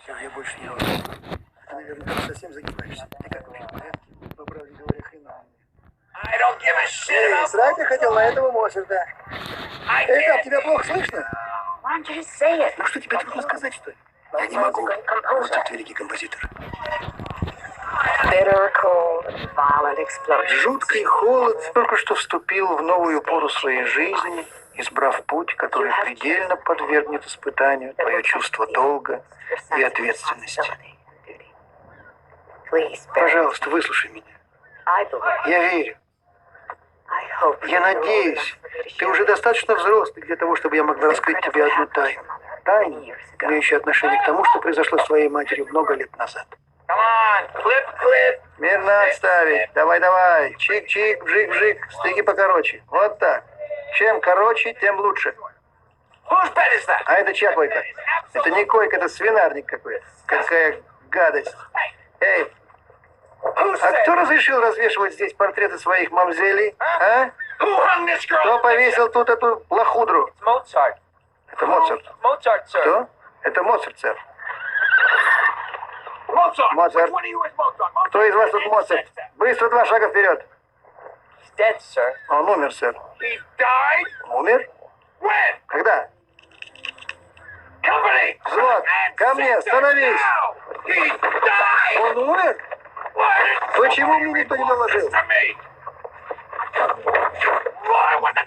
Все, я больше не должен. Ты, наверное, там совсем загибаешься. Ты как вообще в порядке? По правде говоря, хреново мне. Эй, срать я хотел на этого Моцарта. Эй, как, тебя плохо слышно? Ну что тебе трудно сказать, что ли? Я не могу. Моцарт великий композитор. Жуткий холод только что вступил в новую пору своей жизни, избрав путь, который предельно подвергнет испытанию твое чувство долга и ответственности. Пожалуйста, выслушай меня. Я верю. Я надеюсь, ты уже достаточно взрослый для того, чтобы я могла раскрыть тебе одну тайну. Тайну, имеющую отношение к тому, что произошло с твоей матерью много лет назад. Мирно отставить. Давай. Чик-чик, вжик-вжик. Стыги покороче. Вот так. Чем короче, тем лучше. А это чья койка? Это не койка, это свинарник какой-то. Какая гадость. Эй, а кто разрешил развешивать здесь портреты своих мамзелей? А? Кто повесил тут эту лохудру? Это Моцарт. Кто? Это Моцарт, сэр. Моцарт. Кто из вас тут Моцарт? Быстро 2 шага вперед. Он умер, сэр. Умер? Когда? Взвод, ко мне, становись! Он умер? Почему мне никто не доложил?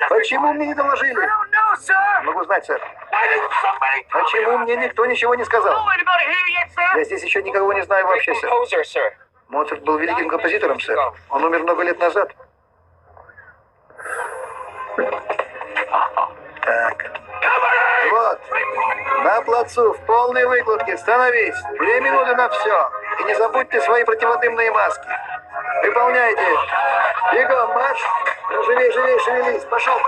Почему мне не доложили? Могу знать, сэр. Почему мне никто ничего не сказал? Я здесь еще никого не знаю вообще, сэр. Моцарт был великим композитором, сэр. Он умер много лет назад. Так. Вот. На плацу, в полной выкладке. Становись. 2 минуты на все. И не забудьте свои противодымные маски. Выполняйте. Бегом, марш. Ну, живей, шевелись. Пошел.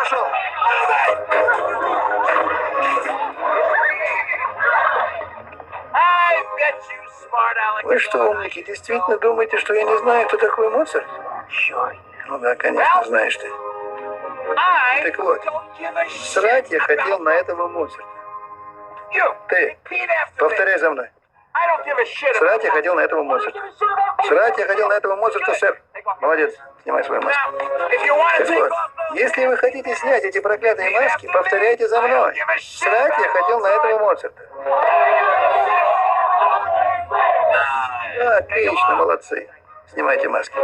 Вы что, умники, действительно думаете, что я не знаю, кто такой Моцарт? Ну да, конечно, знаешь ты. Так вот, срать я хотел на этого Моцарта. Ты, повторяй за мной. Срать я хотел на этого Моцарта. Срать я хотел на этого Моцарта, сэр. Молодец, снимай свою маску. Так вот, если вы хотите снять эти проклятые маски, повторяйте за мной. Срать я хотел на этого Моцарта. Отлично, молодцы. Снимайте маски.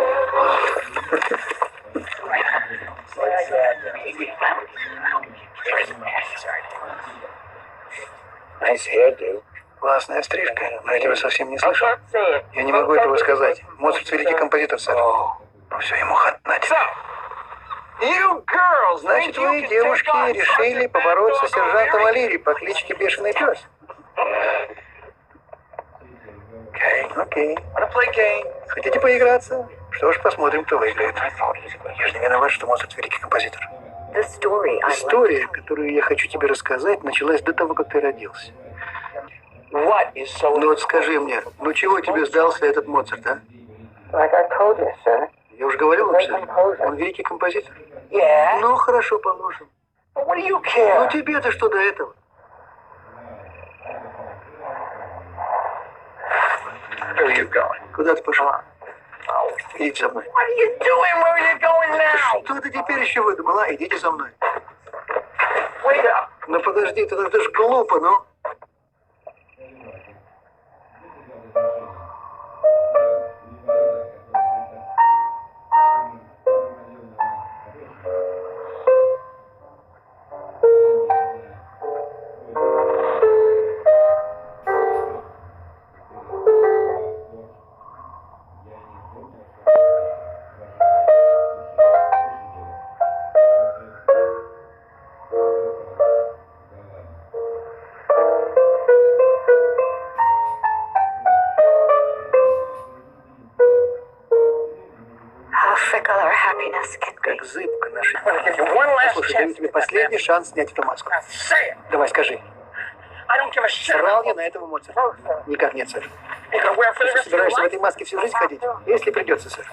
Классная стрижка, но я тебя совсем не слышу. Я не могу этого сказать. Моцарт великий композитор, сэр. Ну все, ему хатна теперь. Значит, вы, девушки, решили побороться с сержантом Алири по кличке Бешеный Пес. Окей. Хотите поиграться? Что ж, посмотрим, кто выиграет. Я же не виноват, что Моцарт великий композитор. История, которую я хочу тебе рассказать, началась до того, как ты родился. Ну вот скажи мне, ну чего тебе сдался этот Моцарт, а? Я уже говорил вам, сэр, он великий композитор. Ну, хорошо, положим. Ну тебе-то что до этого? Куда ты пошел? Идите за мной. Что ты теперь еще выдумала? Идите за мной. Ну подожди, это ж глупо, ну. Как зыбка наша. Слушай, даю тебе последний шанс снять эту маску. Давай, скажи. Срал я на этого Моцарта? Никак нет, сэр. Ты что, собираешься в этой маске всю жизнь ходить? Если придется, сэр.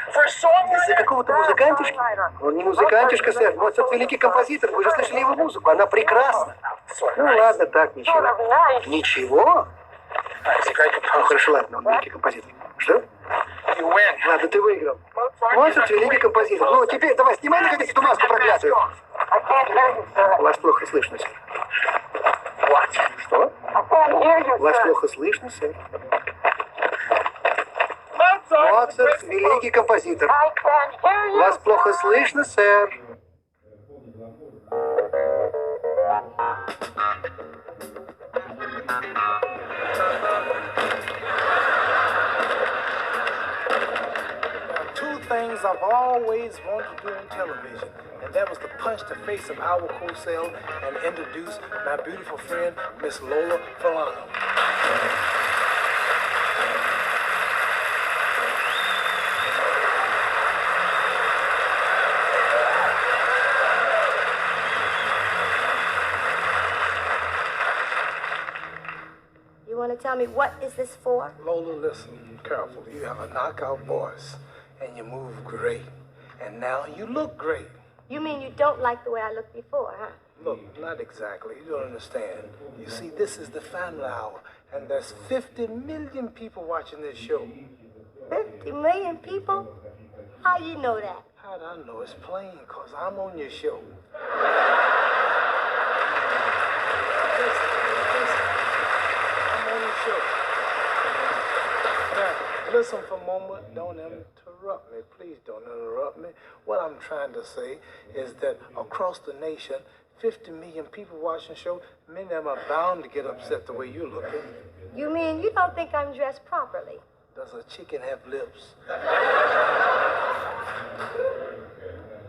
Из-за какого-то музыкантишки? Он не музыкантишка, сэр. Моцарт великий композитор. Вы же слышали его музыку. Она прекрасна. Ну ладно, так, ничего. Ничего? Ну, хорошо, ладно, он великий композитор. Что? Ладно, ты выиграл. Моцарт великий композитор. Ну, теперь давай, снимай наконец эту маску проклятую. Вас плохо слышно, сэр. Что? Вас плохо слышно, сэр. Моцарт великий композитор. Вас плохо слышно, сэр. Two things I've always wanted to do on television, and that was to punch the face of Howard Cosell and introduce my beautiful friend, Miss Lola Falana. You want to tell me what is this for? Lola, listen carefully. You have a knockout voice, and you move great. And now you look great. You mean you don't like the way I looked before, huh? Look, not exactly. You don't understand. You see, this is the family hour, and there's 50 million people watching this show. 50 million people? How you know that? How do I know? It's plain, because I'm on your show. Listen. I'm on your show. Now, listen for a moment. Don't interrupt me. Please don't interrupt me. What I'm trying to say is that across the nation, 50 million people watching the show, many of them are bound to get upset the way you're looking. You mean you don't think I'm dressed properly? Does a chicken have lips?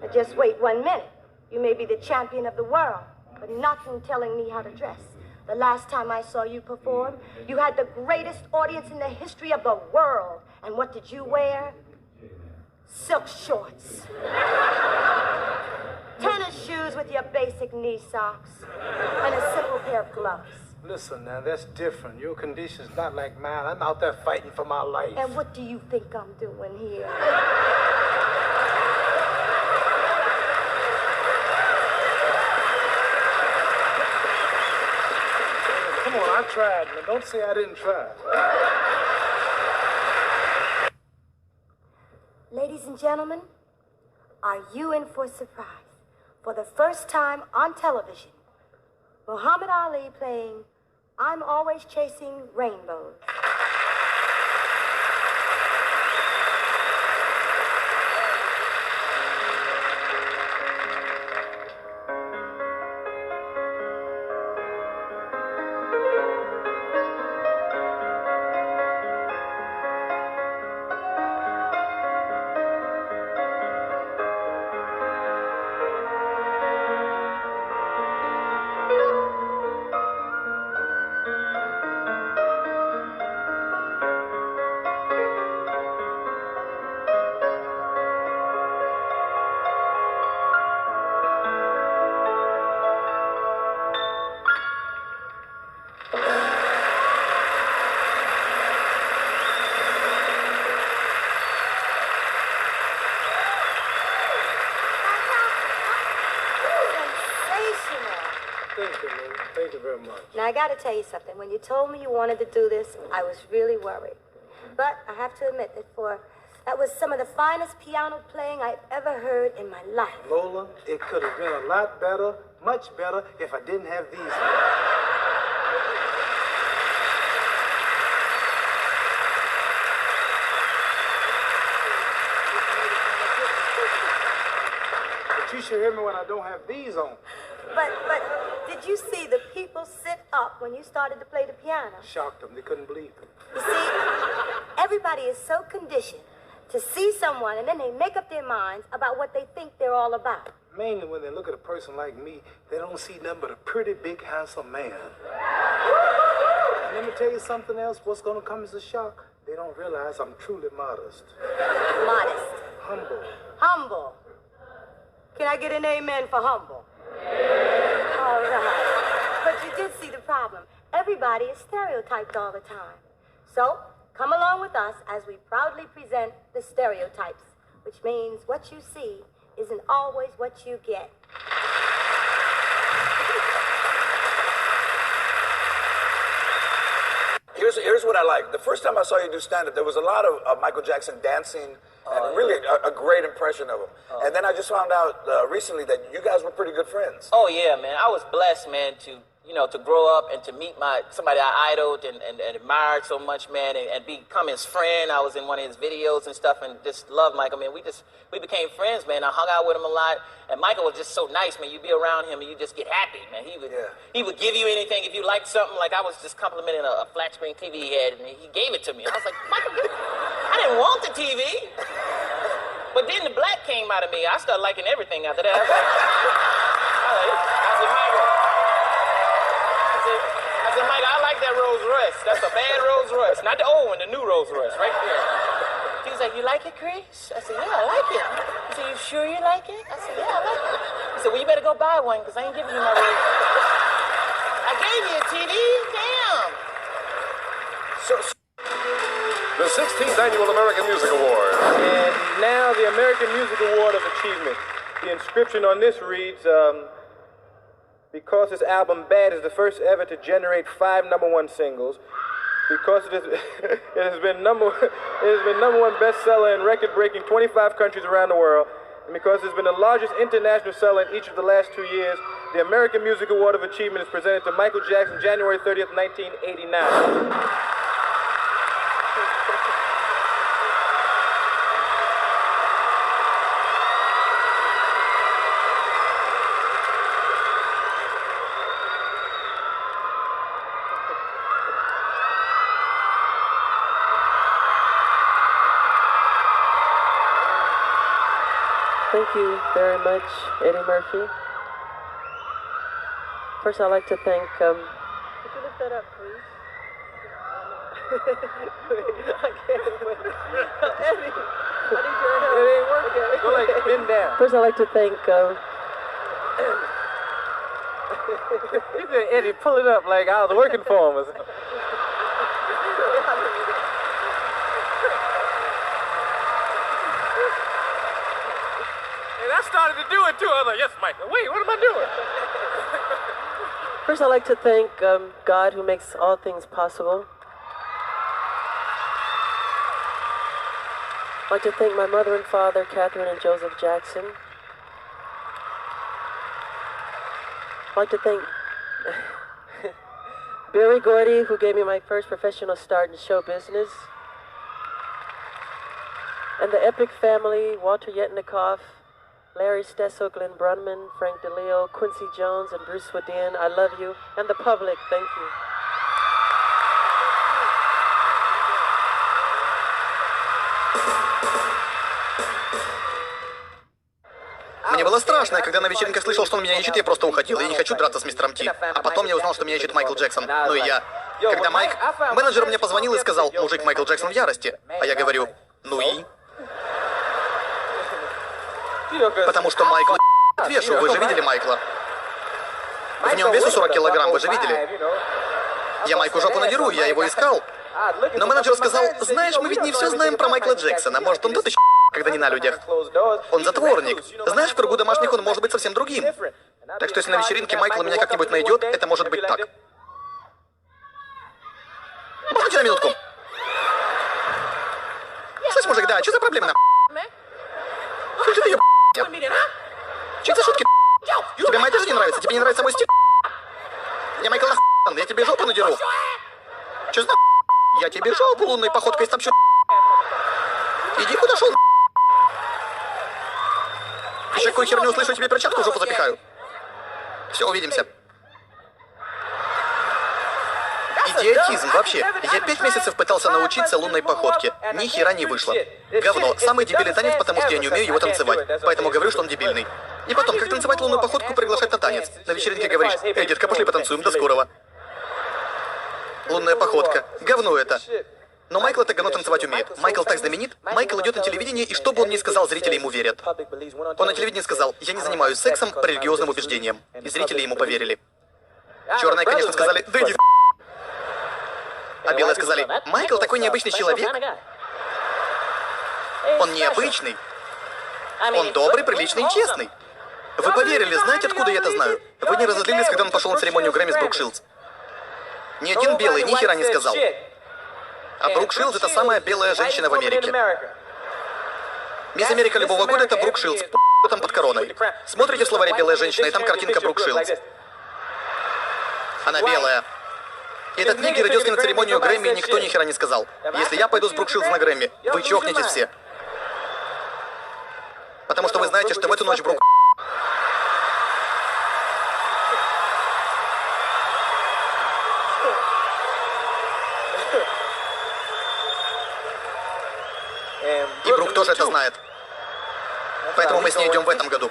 Now just wait 1 minute. You may be the champion of the world, but nothing telling me how to dress. The last time I saw you perform, you had the greatest audience in the history of the world. And what did you wear? Silk shorts. Tennis shoes with your basic knee socks. And a simple pair of gloves. Listen now, that's different. Your condition's not like mine. I'm out there fighting for my life. And what do you think I'm doing here? Come on, I tried. Now, don't say I didn't try. Ladies and gentlemen, are you in for a surprise? For the first time on television, Muhammad Ali playing I'm Always Chasing Rainbows. Thank you very much. Now, I got to tell you something. When you told me you wanted to do this, I was really worried. But I have to admit that was some of the finest piano playing I've ever heard in my life. Lola, it could have been a lot better, much better, if I didn't have these. But you should hear me when I don't have these on. But did you see the people sit up when you started to play the piano? Shocked them. They couldn't believe it. You see, everybody is so conditioned to see someone and then they make up their minds about what they think they're all about. Mainly when they look at a person like me, they don't see nothing but a pretty, big, handsome man. And let me tell you something else. What's going to come as a shock? They don't realize I'm truly modest. Modest. Humble. Humble. Can I get an amen for humble? All right. But you did see the problem. Everybody is stereotyped all the time. So, come along with us as we proudly present the stereotypes, which means what you see isn't always what you get. Here's what I like. The first time I saw you do stand-up, there was a lot of Michael Jackson dancing, and really a great impression of him. And then I just found out recently that you guys were pretty good friends. Oh, yeah, man. I was blessed, man, to grow up and to meet somebody I idoled and admired so much, man, and become his friend. I was in one of his videos and stuff and just loved Michael, man. We became friends, man. I hung out with him a lot. And Michael was just so nice, man. You'd be around him and you just get happy, man. He would give you anything if you liked something. Like I was just complimenting a flat screen TV he had, and he gave it to me. And I was like, Michael, I didn't want the TV. But then the black came out of me. I started liking everything after that. I said, Michael, I like that Rolls Royce. That's a bad Rolls Royce. Not the old one, the new Rolls Royce, right there. He was like, you like it, Chris? I said, yeah, I like it. He said, you sure you like it? I said, yeah, I like it. He said, well, you better go buy one, because I ain't giving you my Rolls Royce. I gave you a TV? Damn. The 16th Annual American Music Awards. And now the American Music Award of Achievement. The inscription on this reads, because this album Bad is the first ever to generate 5 #1 singles, because it has been number one bestseller in record-breaking 25 countries around the world, and because it's been the largest international seller in each of the last 2 years, the American Music Award of Achievement is presented to Michael Jackson January 30th, 1989. Thank you very much, Eddie Murphy. First, I'd like to thank... Could you lift that up, please? I can't wait. Eddie, I need your help. It ain't working. Okay. Go like, bend down. First, I'd like to thank... You said, Eddie, pull it up like I was working for him or something. I started to do it too. I was like, yes, Michael. Wait, what am I doing? First, I'd like to thank God, who makes all things possible. I'd like to thank my mother and father, Catherine and Joseph Jackson. I'd like to thank Barry Gordy, who gave me my first professional start in show business. And the Epic family, Walter Yetnikoff, Larry Stesso, Glenn Brunman, Frank DeLeo, Quincy Jones, and Bruce Swedin. I love you. And the public, thank you. Мне было страшно, когда на вечеринках слышал, что он меня ищет, я просто уходил. Я не хочу драться с мистером Ти. А потом я узнал, что меня ищет Майкл Джексон. Ну и я... Когда менеджер мне позвонил и сказал, мужик, Майкл Джексон в ярости. А я говорю, ну и... Потому что Майкл вешу, вы же видели Майкла? В нем весу 40 килограмм, вы же видели? Я Майку жопу надеру, я его искал. Но менеджер сказал, знаешь, мы ведь не все знаем про Майкла Джексона. Может, он тот еще, когда не на людях. Он затворник. Знаешь, в кругу домашних он может быть совсем другим. Так что если на вечеринке Майкл меня как-нибудь найдет, это может быть так. Можно тебя на минутку? Слышь, мужик, да, что за проблема, Что ты ее, Че это за шутки, Тебе моя одежда не нравится? Тебе не нравится мой стиль? Я Майкл я тебе жопу надеру. Че за Я тебе жопу лунной походкой стопчу. Иди куда шел, Еще какую херню услышу, тебе перчатку в жопу запихаю. Все, увидимся. Идиотизм вообще. Я 5 месяцев пытался научиться лунной походке. Ни хера не вышло. Говно. Самый дебильный танец, потому что я не умею его танцевать. Поэтому говорю, что он дебильный. И потом, как танцевать лунную походку, приглашать на танец. На вечеринке говоришь, эй, детка, пошли потанцуем, до скорого. Лунная походка. Говно это. Но Майкл это говно танцевать умеет. Майкл так знаменит. Майкл идет на телевидение, и что бы он ни сказал, зрители ему верят. Он на телевидении сказал, я не занимаюсь сексом по религиозным убеждениям. И зрители ему поверили. Черные, конечно, сказали, да иди А белые сказали, Майкл такой необычный человек. Он необычный. Он добрый, приличный и честный. Вы поверили, знаете, откуда я это знаю? Вы не разозлились, когда он пошел на церемонию Грэмми с Брук Шилдс. Ни один белый ни хера не сказал. А Брук Шилдс — это самая белая женщина в Америке. Мисс Америка любого года — это Брук Шилдс. Там под короной. Смотрите в словаре «белая женщина», и там картинка Брук Шилдс. Она белая. И этот нигер идет на церемонию Грэмми, и никто ни хера не сказал. Если я пойду с Брук Шилдс на Грэмми, вы чокнетесь все. Потому что вы знаете, что в эту ночь Брук... И Брук тоже это знает. Поэтому мы с ней идем в этом году.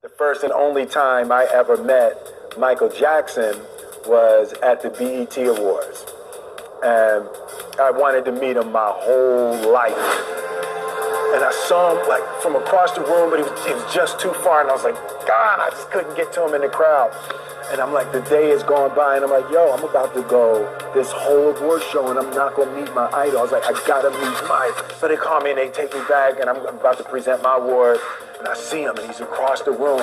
The first and only time I ever met Michael Jackson was at the BET Awards. And I wanted to meet him my whole life. And I saw him like from across the room, but he was just too far. And I was like, God, I just couldn't get to him in the crowd. And I'm like, the day is going by, and I'm like, yo, I'm about to go this whole award show, and I'm not going to meet my idol. I was like, I got to meet Mike. So they call me, and they take me back, and I'm about to present my award. And I see him, and he's across the room.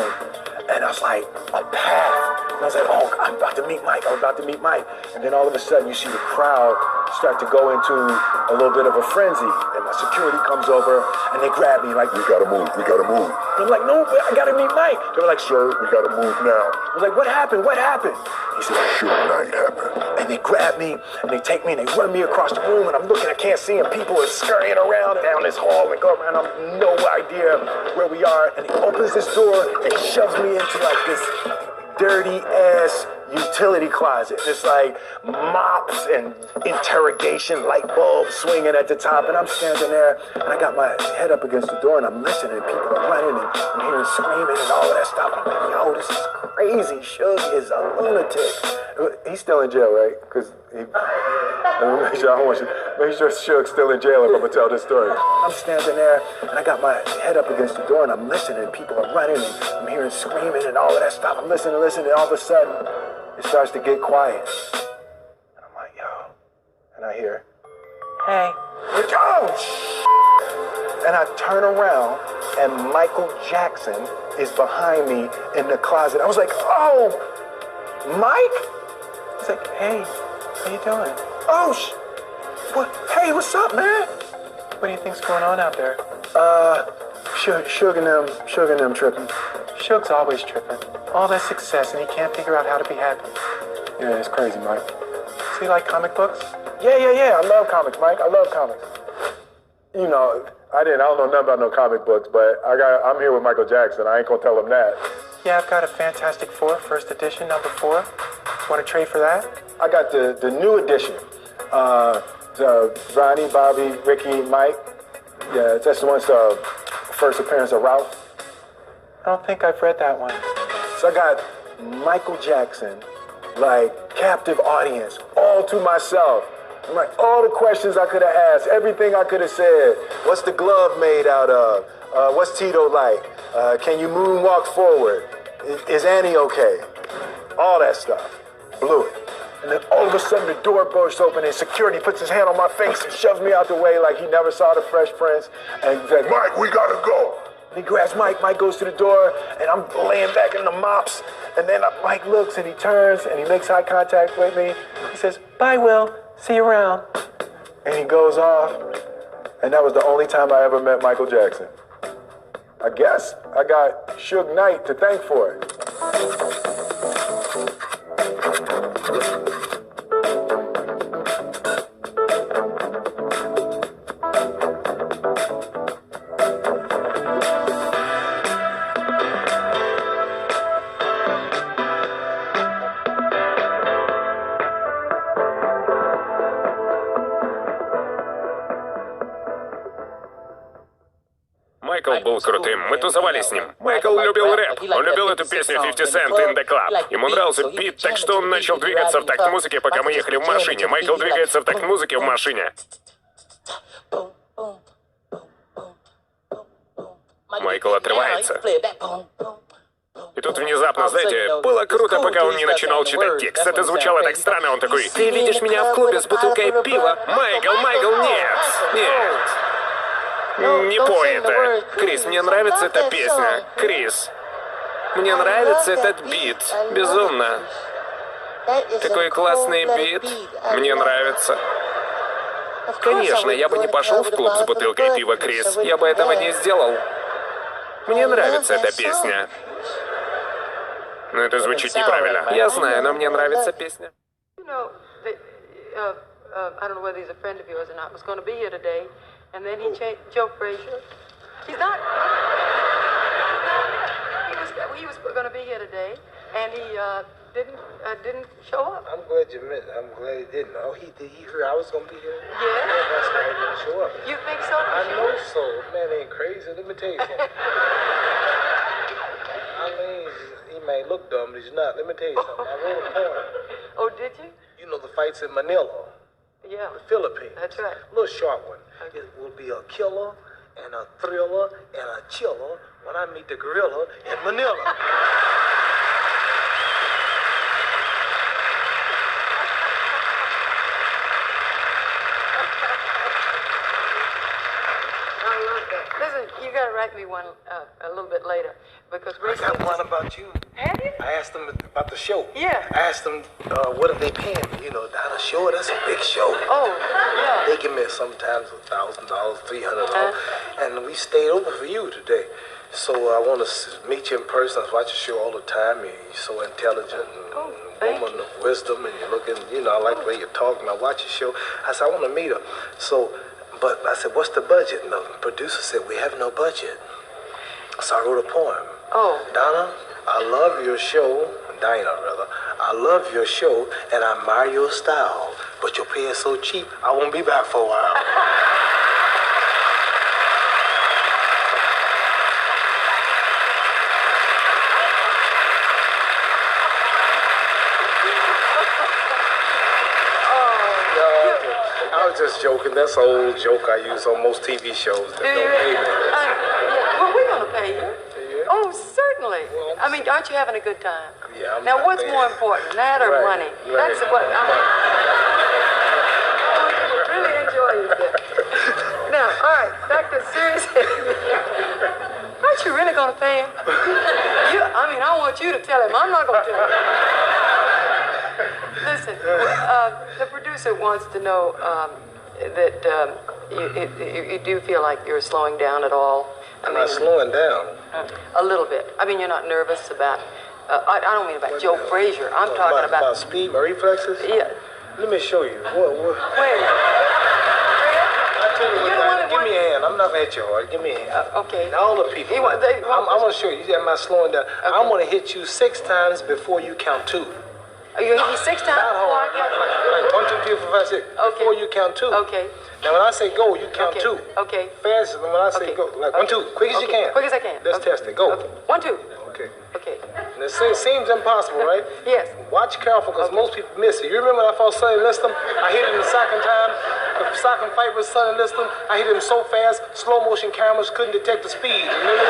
And I was like, a path. And I was like, oh, I'm about to meet Mike. I'm about to meet Mike. And then all of a sudden, you see the crowd start to go into a little bit of a frenzy. And my security comes over, and they grab me like, we got to move, we got to move. And I'm like, no, I got to meet Mike. They were like, sir, we got to move now. I was like, what happened? What happened? He said, Suge Knight happened. And they grab me, and they take me, and they run me across the room, and I'm looking, I can't see him. People are scurrying around down this hall and go around. I have no idea where we are. And he opens this door and shoves me into like this dirty-ass utility closet. It's like mops and interrogation light bulbs swinging at the top, and I'm standing there, and I got my head up against the door, and I'm listening, and people are running, and I'm hearing screaming and all of that stuff. I'm like, yo, this is crazy. Suge is a lunatic. He's still in jail, right? Because I don't want you. Make sure Suge's still in jail if I'm gonna tell this story. I'm standing there, and I got my head up against the door, and I'm listening, and people are running, and I'm hearing screaming and all of that stuff. I'm listening, and all of a sudden, it starts to get quiet. And I'm like, yo. And I hear, hey. Oh, and I turn around, and Michael Jackson is behind me in the closet. I was like, oh, Mike? He's like, hey, how you doing? Oh, what? Hey, what's up, man? What do you think's going on out there? Suge and them tripping. Suge's always tripping. All that success, and he can't figure out how to be happy. Yeah, it's crazy, Mike. So you like comic books? Yeah. I love comics, Mike. I love comics. You know, I don't know nothing about no comic books, but I'm here with Michael Jackson. I ain't gonna tell him that. Yeah, I've got a Fantastic Four, first edition, number 4. Want to trade for that? I got the new edition. Ronnie, Bobby, Ricky, Mike. Yeah, that's the one's first appearance of Ralph. I don't think I've read that one. So I got Michael Jackson, like captive audience, all to myself. I'm like, all the questions I could have asked, everything I could have said. What's the glove made out of? What's Tito like? Can you moonwalk forward? Is Annie okay? All that stuff. Blew it. And then all of a sudden the door bursts open and security puts his hand on my face and shoves me out the way like he never saw the Fresh Prince. And he's like, Mike, we gotta go. And he grabs Mike. Mike goes to the door, and I'm laying back in the mops. And then Mike looks, and he turns, and he makes eye contact with me. He says, bye, Will. See you around. And he goes off. And that was the only time I ever met Michael Jackson. I guess I got Suge Knight to thank for it. Майкл был крутым, мы тусовали с ним. Майкл любил рэп, он любил эту песню 50 Cent in the Club. Ему нравился бит, так что он начал двигаться в такт музыки, пока мы ехали в машине. Майкл двигается в такт музыки в машине. Майкл отрывается. И тут внезапно, знаете, было круто, пока он не начинал читать текст. Это звучало так странно, он такой: «Ты видишь меня в клубе с бутылкой пива? Майкл, нет! Не пой это. Крис, мне нравится эта песня. Крис, мне нравится этот бит. Безумно. Такой классный бит. Мне нравится». Конечно, я бы не пошел в клуб с бутылкой пива, Крис. Я бы этого не сделал. Мне нравится эта песня. Но это звучит неправильно. Я знаю, но мне нравится песня. I don't know whether he's a friend of yours or not, was going to be here today, and then he changed. Joe Frazier. He's not. He was going to be here today, and he didn't show up. I'm glad you missed. I'm glad he didn't. Oh, he heard I was gonna be here. Yeah. That's why he didn't show up. You think so? I know so. Man ain't crazy. Let me tell you something. I mean, he may look dumb, but he's not. Let me tell you something. I wrote a poem. Oh, did you? You know the fights in Manila, Yeah. the Philippines. That's right. A little short one. Okay. It will be a killer and a thriller and a chiller when I meet the gorilla in Manila. Listen, you gotta write me one a little bit later because I got one about you. Have you? I asked them about the show. Yeah. I asked them, what are they paying me? You know, down the show, that's a big show. Oh, yeah. They give me sometimes $1,000, $300, and we stayed over for you today. So I want to meet you in person. I watch your show all the time. You're so intelligent and woman of wisdom, and you're looking, you know, I like the way you're talking. I watch your show. I said, I want to meet her. So, but I said, what's the budget? And the producer said, we have no budget. So I wrote a poem. Oh. Donna, I love your show. Dinah, rather. I love your show, and I admire your style. But your pay is so cheap, I won't be back for a while. I was just joking. That's an old joke I use on most TV shows that don't pay me. Well, we're gonna pay you. Yeah. Oh, certainly. Well, I mean, aren't you having a good time? Yeah, I'm Now, not what's there. more important, that or Right, money? right. That's what I really enjoy you. Now, all right, back to serious. Aren't you really gonna pay him? I want you to tell him. I'm not gonna tell him. Listen, the producer wants to know that you do feel like you're slowing down at all. I'm not slowing down. A little bit. I mean, you're not nervous about. I don't mean about Joe Frazier. I'm talking about speed, my reflexes. Yeah. Let me show you. What? Wait. I tell you You're the one what, that give me a hand. I'm not gonna hit you hard. Give me a hand. Okay. Now, all the people. I want to show you. I'm not slowing down. Okay. I'm gonna hit you 6 times before you count 2. Are you hitting me 6 times? Not hard. Like 1, 2, 3, 4, 5, 6. Okay. Before you count 2. Okay. Now, when I say go, you count Okay. 2. Okay. Fast when I say Okay. go. Like 1, 2. Quick as you Okay. can. Quick as I can. Let's Okay. test it. Go. Okay. 1, 2. Okay. Okay. And it seems impossible, right? Yes. Watch careful, because most people miss it. You remember when I fought Sonny Liston? I hit him the second time. The second fight with Sonny Liston, I hit him so fast, slow motion cameras couldn't detect the speed. Remember?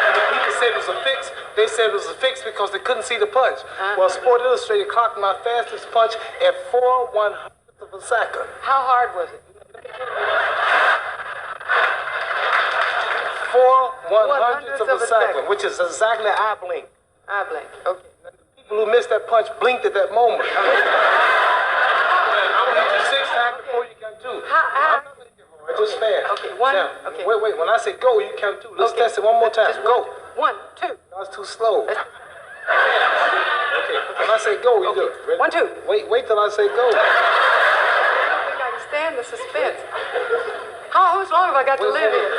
And the people said it was a fix. They said it was a fix because they couldn't see the punch. Well, Sport Illustrated clocked my fastest punch at 4/100th of a second. How hard was it? 4/100th of a second, which is exactly eye blink. I blink. Okay. People who missed that punch blinked at that moment. I'm gonna hit you 6 times before you count 2. I'm not gonna get hard, just fast. Okay, 1. Now, Okay. wait. When I say go, you count 2. Let's Okay. test it one more time. Just Go. 1, 2. That's too slow. Okay. When I say go, you do it. Ready? 1, 2. Wait till I say go. I don't think I can stand the suspense. How much longer have I got to live here?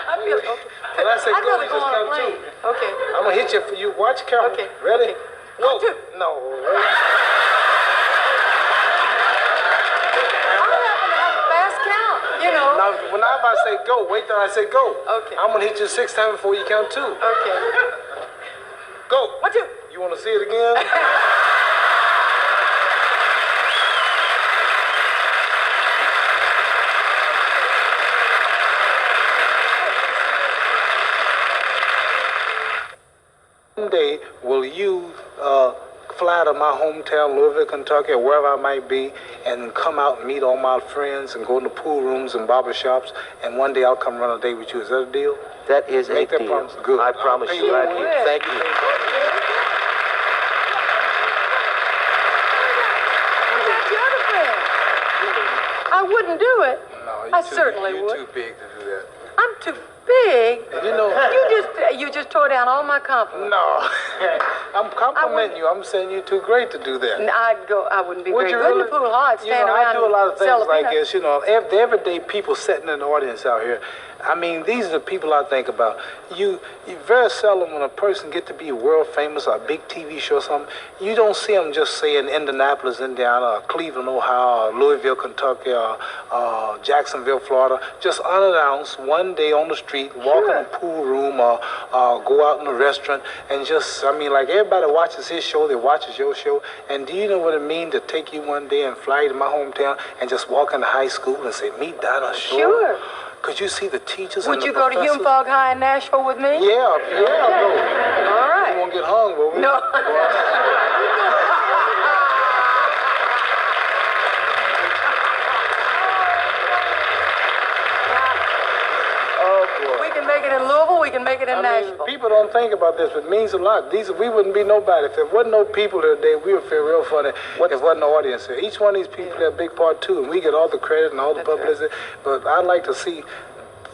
I feel okay. When I say I'd go, rather you go just on a count 2. plane. Okay. I'm gonna hit you for you. Watch careful. Okay. Ready? Okay. Go. 1, 2. No. I happen to have a fast count, you know. Now, when I say go, wait till I say go. Okay. I'm gonna hit you 6 times before you count 2. Okay. Go. 1, 2. You want to see it again? One day, will you fly to my hometown, Louisville, Kentucky, or wherever I might be, and come out and meet all my friends and go in the pool rooms and barber shops, and one day I'll come run a day with you. Is that a deal? That is Make a that deal. promise. Good. I promise you. Thank you. I wouldn't do it. No, I certainly would. You're too big to do that. I'm too big. You know. You just tore down all my confidence. No. I'm complimenting you. I'm saying you're too great to do that. I wouldn't be Would very you good in really? the pool hall. I'd stand I around do a lot of and sell things like peanuts. this. The everyday people sitting in the audience out here. I mean, these are the people I think about. You very seldom when a person get to be world famous or a big TV show or something, you don't see them just say in Indianapolis, Indiana, or Cleveland, Ohio, or Louisville, Kentucky, or Jacksonville, Florida, just unannounced one day on the street, walk in a pool room or go out in a restaurant and just, like everybody watches his show, they watches your show. And do you know what it means to take you one day and fly you to my hometown and just walk into high school and say, meet Dinah Shore? Sure. Could you see the teachers Would and the you go to professors? Hume Fog High in Nashville with me? Yeah, I'll go. All right. You won't get hung, will we? No. We can make it in Louisville, we can make it in Nashville. People don't think about this, but it means a lot. We wouldn't be nobody. If there wasn't no people here today, we would feel real funny if there wasn't no audience here. Each one of these people play a big part too, and we get all the credit and all the publicity. But I'd like to see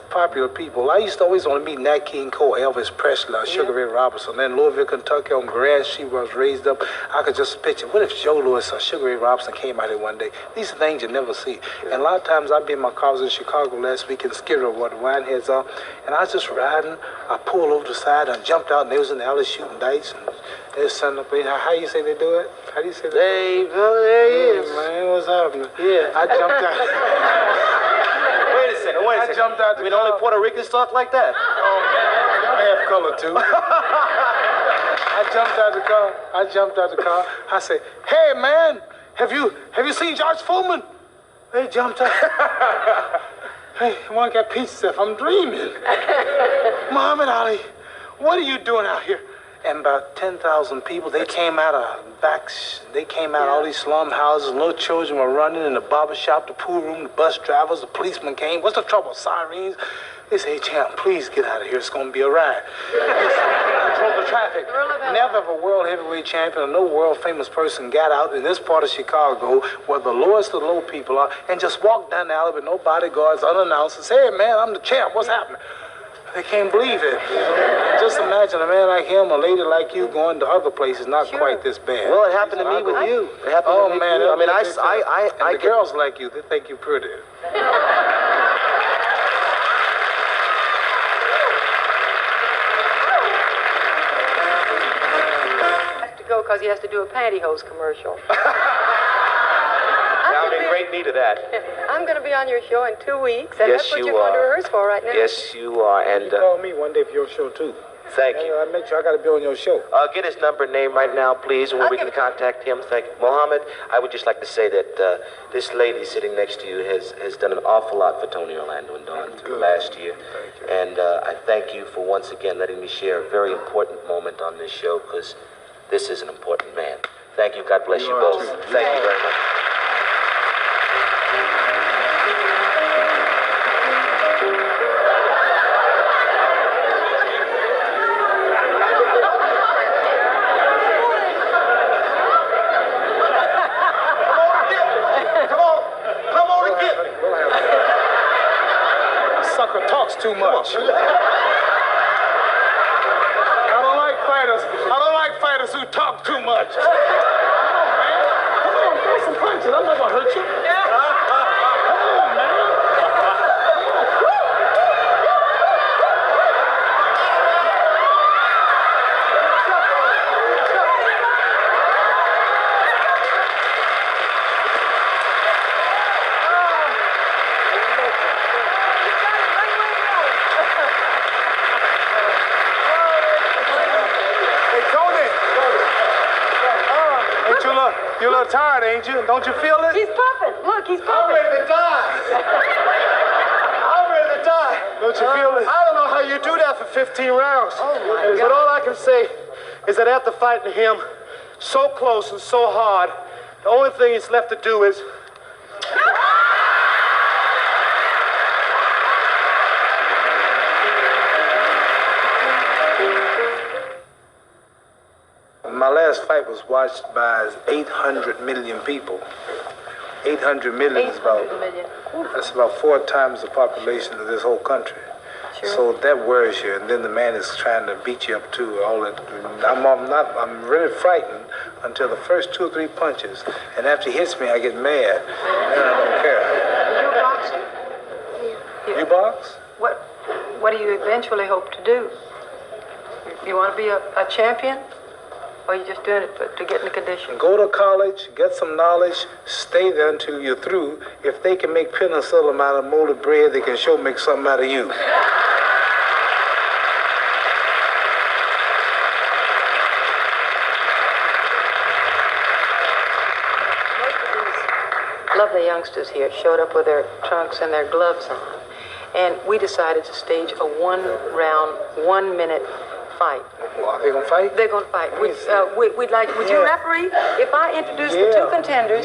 popular people. I used to always want to meet Nat King Cole, Elvis Presley, Sugar Ray Robinson. Then Louisville, Kentucky, on Grand Street where I was raised up. I could just picture, what if Joe Louis or Sugar Ray Robinson came out here one day? These are things you never see. And a lot of times I'd be in my car. I was in Chicago last week in Skidrow where the wine heads are. And I was just riding. I pulled over the side and jumped out, and they was in the alley shooting dice. And they was setting up. How you say they do it? How do you say that? There he is. Man, what's happening? Yeah. I jumped out. Wait a second. I jumped out the car. Only Puerto Ricans talk like that? Y'all have color too. I jumped out the car. I said, "Hey man, have you seen George Foreman?" They jumped out. Hey, I got pizza. I'm dreaming. Muhammad Ali, what are you doing out here? And about 10,000 people, they came out of backs. They came out of all these slum houses. Little children were running in the barber shop, the pool room, the bus drivers, the policemen came. What's the trouble? Sirens. They say, "Hey, champ, please get out of here. It's going to be a ride." Control the traffic. Never have a world heavyweight champion or no world famous person got out in this part of Chicago where the lowest of the low people are and just walked down the alley with no bodyguards, unannounced, and say, "Hey, man, I'm the champ. What's happening?" They can't believe it. And just imagine a man like him, a lady like you going to other places not quite this bad. Well, it happened to me with you. It happened to me with you. I mean, and the girls like you, they think you're pretty. I have to go because he has to do a pantyhose commercial. I'm in great need of that. I'm going to be on your show in 2 weeks, and Yes, that's what you you're going to are. rehearse for right now. Yes, you are. And You call me one day for your show too. thank you. I make sure I got to be on your show. Get his number and name right now, please, and where we can contact him. Thank you. Mohammed, I would just like to say that this lady sitting next to you has done an awful lot for Tony Orlando and Dawn through last year. And I thank you for once again letting me share a very important moment on this show, because this is an important man. Thank you. God bless you both. Thank you very much. Sucker talks too much. I don't like fighters. I don't like fighters who talk too much. Come on, man. Come on, throw some punches. I'm not gonna hurt you. Come on, man. You're a little tired, ain't you? Don't you feel it? He's puffing. Look, he's I'm puffing. ready to die. I'm ready to die. Don't you feel it? I don't know how you do that for 15 rounds. Oh, my But God. all I can say is that after fighting him so close and so hard, the only thing he's left to do is... My last fight was watched by 800 million people. 800 million is about, that's about 4 times the population of this whole country. Sure. So that worries you, and then the man is trying to beat you up too. All that. I'm really frightened until the first 2 or 3 punches, and after he hits me, I get mad, and I don't care. You boxing? You box? What do you eventually hope to do? You want to be a champion? Or are you just doing it to get in the condition? Go to college, get some knowledge, stay there until you're through. If they can make penicillin out of molded bread, they can sure make something out of you. Lovely youngsters here showed up with their trunks and their gloves on. And we decided to stage a 1-round, 1-minute fight. Well, are they gonna fight? They're gonna fight. Would you referee? If I introduce the 2 contenders,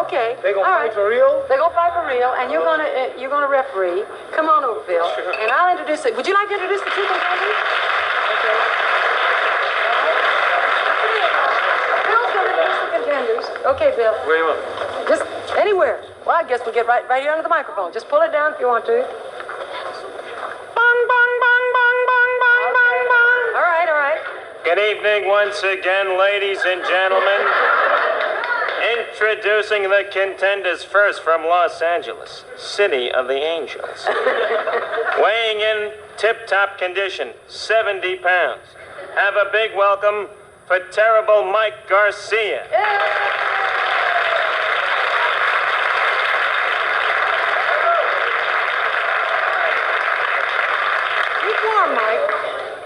okay. They gonna fight for real? They're gonna fight for real, and you're gonna referee. Come on over, Bill, and I'll introduce it. Would you like to introduce the 2 contenders? Okay. Bill's gonna introduce the contenders. Okay, Bill. Where you want? Just anywhere. Well, I guess we'll get right here under the microphone. Just pull it down if you want to. All right. Good evening once again, ladies and gentlemen. Introducing the contenders first from Los Angeles, City of the Angels. Weighing in tip-top condition, 70 pounds. Have a big welcome for Terrible Mike Garcia.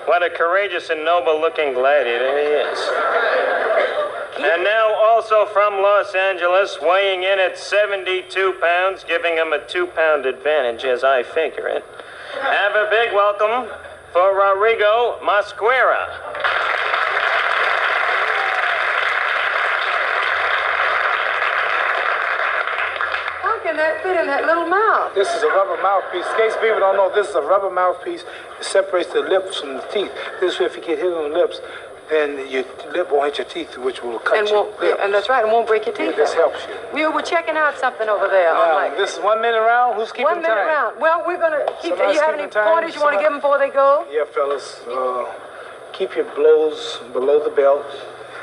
What a courageous and noble-looking gladiator he is. And now also from Los Angeles, weighing in at 72 pounds, giving him a 2-pound advantage as I figure it. Have a big welcome for Rodrigo Mosquera. How can that fit in that little mouth? This is a rubber mouthpiece. In case people don't know, this is a rubber mouthpiece. It separates the lips from the teeth. This way, if you get hit on the lips, then your lip won't hit your teeth, which will cut your lips. And that's right, it won't break your teeth. This helps you. We were checking out something over there. This is 1 minute round. Who's keeping 1 minute time? round. Well, we're going to keep. Do Somebody's you have any keeping time? pointers you want to give them before they go? Yeah, fellas. Keep your blows below the belt.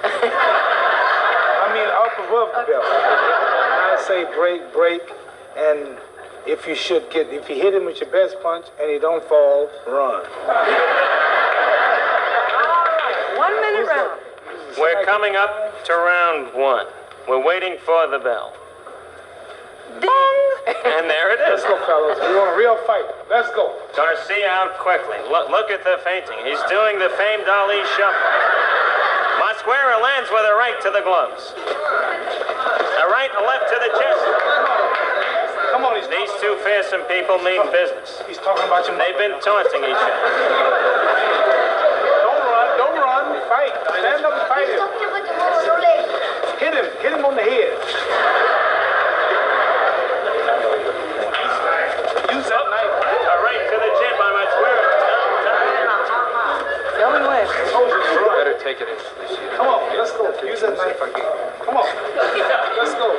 I mean, up above the belt. I say break, and if you hit him with your best punch and he don't fall, run. 1 minute round. We're coming up to round 1. We're waiting for the bell. Ding! And there it is. Let's go, fellas. We want a real fight. Let's go. Garcia out quickly. Look at the feinting. He's doing the famed Ali shuffle. Mosquera lands with a right to the gloves. A right and left to the chest. Come on, These 2 fearsome people mean business. He's talking about your They've been taunting each other. Don't run. Fight. Stand up and fight him. Hit him on the head. Use that knife. A right to the chin by Mosquera. Tell me when. Better take it in. Come on, let's go. Use that knife again. Come on. Let's go.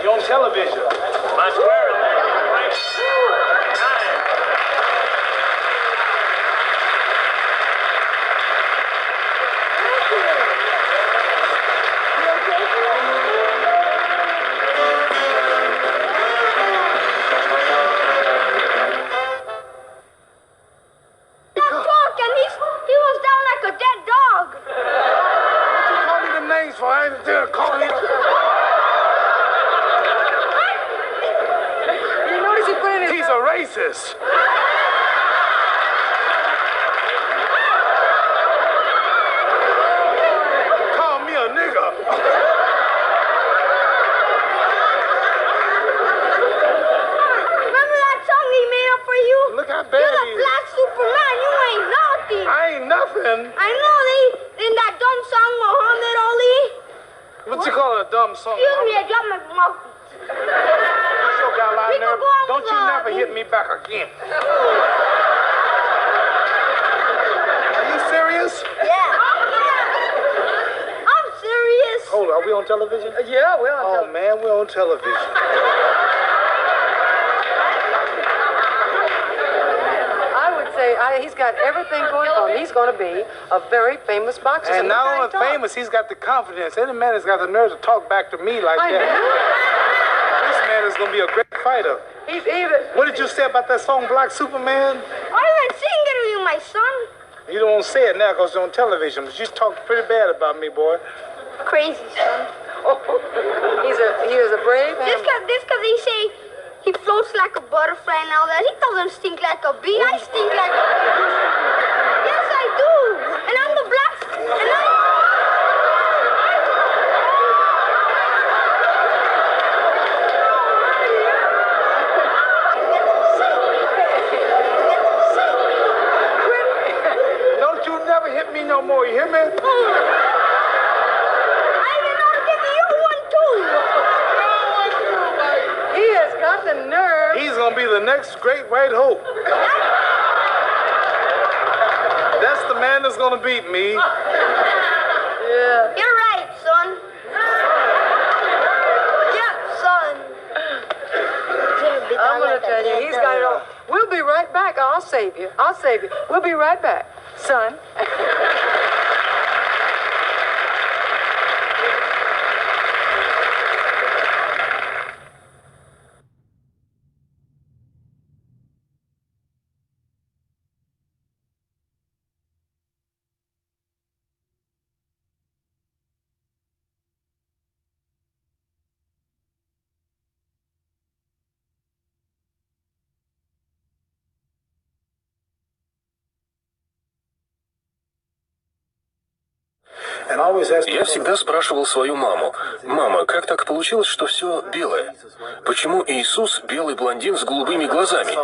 You're on television. Mosquera lands with a right. Time. For I ain't there calling him. You notice he put in his... He's a racist. Call me a nigger. Remember that song he made up for you? Look how bad You're he the is. black Superman. You ain't nothing. I ain't nothing. I I know they in that dumb song, Muhammad Ali. What you call a dumb song? Excuse me, I dropped my mouth. You sure got a lot of nerve. Don't you never hit me back again. Are you serious? Yeah. I'm serious. Hold on, are we on television? Yeah, we're on Oh, man, we're on television. I would say he's got everything going for him. He's going to be a very famous boxer. And not only famous, he's got the confidence. Any man has got the nerve to talk back to me like that. This man is going to be a great fighter. He's even. What did you say about that song, Black Superman? I didn't sing it to you, my son. You don't say it now because it's on television, but you talk pretty bad about me, boy. Crazy, son. He is a brave man. This cause he say he floats like a butterfly and all that. He doesn't stink like a bee. I stink like a bee. Yes, I do. And I'm the black. And I. Don't you never hit me no more, you hear me? He has got the nerve. He's going to be the next great white hope. That's the man that's going to beat me. Yeah. You're right, son. Yeah, son. I'm going to tell you, he's got it all. We'll be right back. I'll save you. I'll save you. We'll be right back, son. Я всегда спрашивал свою маму: «Мама, как так получилось, что все белое? Почему Иисус белый блондин с голубыми глазами?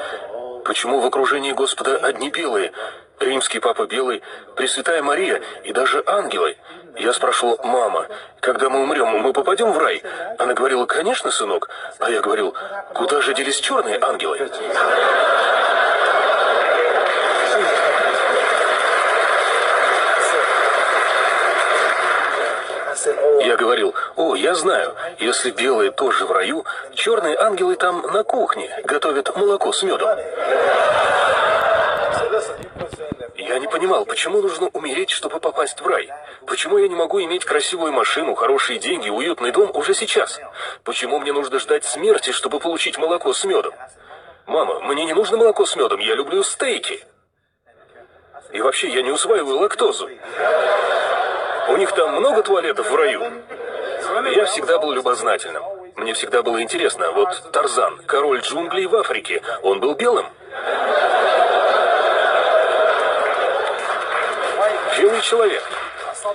Почему в окружении Господа одни белые? Римский папа белый, Пресвятая Мария и даже ангелы?» Я спрашивал: «Мама, когда мы умрем, мы попадем в рай?» Она говорила: «Конечно, сынок». А я говорил: «Куда же делись черные ангелы?» Я говорил: «О, я знаю, если белые тоже в раю, черные ангелы там на кухне готовят молоко с медом». Я не понимал, почему нужно умереть, чтобы попасть в рай? Почему я не могу иметь красивую машину, хорошие деньги, уютный дом уже сейчас? Почему мне нужно ждать смерти, чтобы получить молоко с медом? Мама, мне не нужно молоко с медом, я люблю стейки. И вообще, я не усваиваю лактозу. У них там много туалетов в раю. Я всегда был любознательным. Мне всегда было интересно. Вот Тарзан, король джунглей в Африке, он был белым? Белый человек.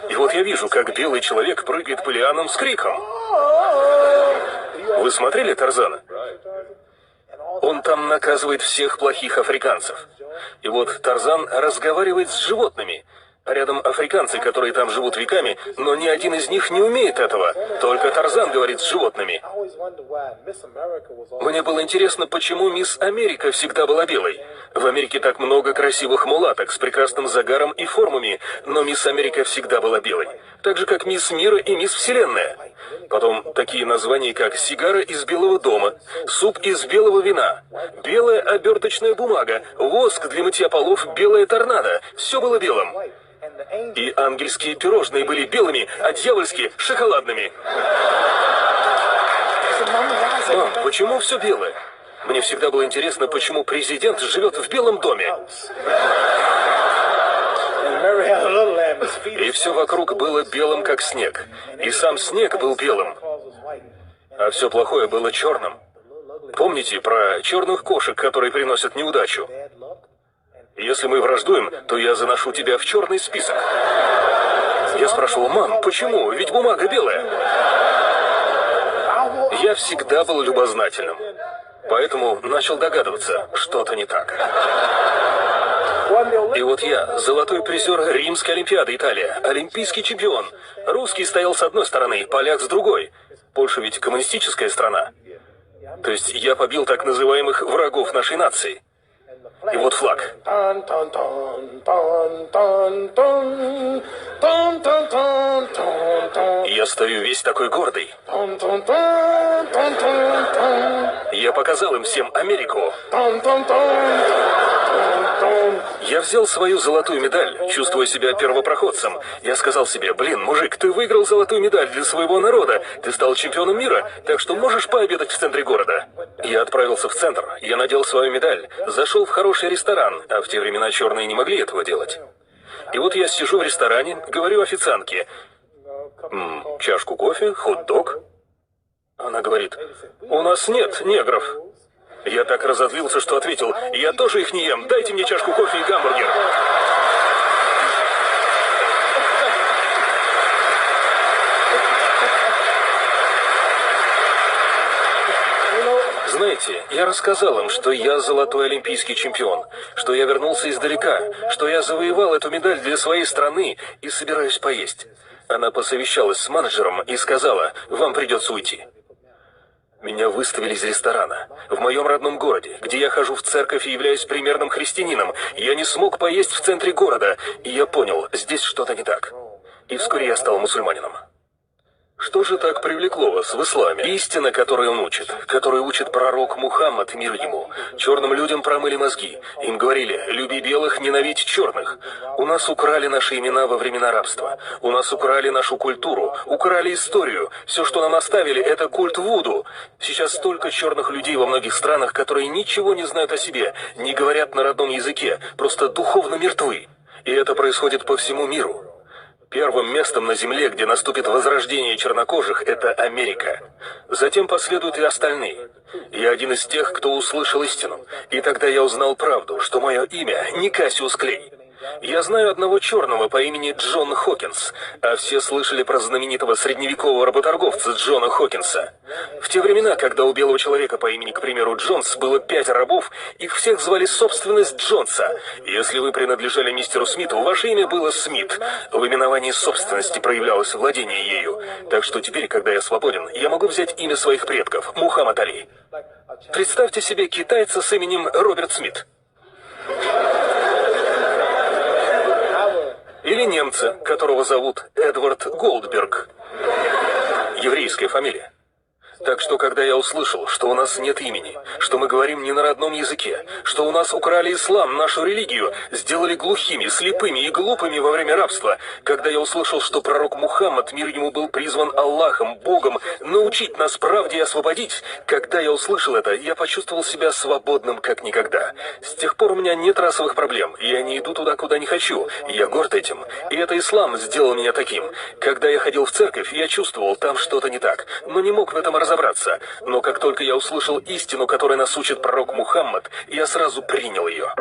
И вот я вижу, как белый человек прыгает по лианам с криком. Вы смотрели Тарзана? Он там наказывает всех плохих африканцев. И вот Тарзан разговаривает с животными. А рядом африканцы, которые там живут веками, но ни один из них не умеет этого. Только Тарзан говорит с животными. Мне было интересно, почему мисс Америка всегда была белой. В Америке так много красивых мулаток с прекрасным загаром и формами, но мисс Америка всегда была белой. Так же, как мисс Мира и мисс Вселенная. Потом такие названия, как сигара из белого дома, суп из белого вина, белая оберточная бумага, воск для мытья полов, белая торнадо. Все было белым. И ангельские пирожные были белыми, а дьявольские — шоколадными. Мам, почему все белое? Мне всегда было интересно, почему президент живет в Белом доме. И все вокруг было белым, как снег. И сам снег был белым. А все плохое было черным. Помните про черных кошек, которые приносят неудачу? Если мы враждуем, то я заношу тебя в черный список. Я спрашивал: «Мам, почему? Ведь бумага белая». Я всегда был любознательным. Поэтому начал догадываться, что-то не так. И вот я, золотой призер Римской Олимпиады Италия, олимпийский чемпион. Русский стоял с одной стороны, поляк с другой. Польша ведь коммунистическая страна. То есть я побил так называемых врагов нашей нации. И вот флаг. Я стою весь такой гордый. Я показал им всем Америку. Я взял свою золотую медаль, чувствуя себя первопроходцем. Я сказал себе, блин, мужик, ты выиграл золотую медаль для своего народа. Ты стал чемпионом мира, так что можешь пообедать в центре города. Я отправился в центр, я надел свою медаль, зашел в хороший ресторан, а в те времена черные не могли этого делать. И вот я сижу в ресторане, говорю официантке, чашку кофе, хот-дог. Она говорит, у нас нет негров. Я так разозлился, что ответил, я тоже их не ем, дайте мне чашку кофе и гамбургер. Знаете, я рассказал им, что я золотой олимпийский чемпион, что я вернулся издалека, что я завоевал эту медаль для своей страны и собираюсь поесть. Она посовещалась с менеджером и сказала, вам придется уйти. Меня выставили из ресторана. В моем родном городе, где я хожу в церковь и являюсь примерным христианином, я не смог поесть в центре города, и я понял, здесь что-то не так. И вскоре я стал мусульманином. Что же так привлекло вас в исламе? Истина, которую он учит, которую учит пророк Мухаммад, мир ему. Черным людям промыли мозги. Им говорили, люби белых, ненавидь черных. У нас украли наши имена во времена рабства. У нас украли нашу культуру, украли историю. Все, что нам оставили, это культ Вуду. Сейчас столько черных людей во многих странах, которые ничего не знают о себе, не говорят на родном языке, просто духовно мертвы. И это происходит по всему миру. Первым местом на Земле, где наступит возрождение чернокожих, это Америка. Затем последуют и остальные. Я один из тех, кто услышал истину. И тогда я узнал правду, что мое имя не Кассиус Клей. Я знаю одного черного по имени Джон Хокинс, а все слышали про знаменитого средневекового работорговца Джона Хокинса. В те времена, когда у белого человека по имени, к примеру, Джонс, было 5 рабов, их всех звали собственность Джонса. Если вы принадлежали мистеру Смиту, ваше имя было Смит. В именовании собственности проявлялось владение ею. Так что теперь, когда я свободен, я могу взять имя своих предков, Мухаммад Али. Представьте себе китайца с именем Роберт Смит. Или немца, которого зовут Эдвард Голдберг. Еврейская фамилия. Так что, когда я услышал, что у нас нет имени, что мы говорим не на родном языке, что у нас украли ислам, нашу религию, сделали глухими, слепыми и глупыми во время рабства, когда я услышал, что пророк Мухаммад, мир ему, был призван Аллахом, Богом, научить нас правде и освободить, когда я услышал это, я почувствовал себя свободным как никогда. С тех пор у меня нет расовых проблем, я не иду туда, куда не хочу, я горд этим. И это ислам сделал меня таким. Когда я ходил в церковь, я чувствовал, там что-то не так, но не мог в этом разобраться. Но как только я услышал истину, которой нас учит пророк Мухаммад, я сразу принял ее.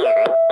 Yeah.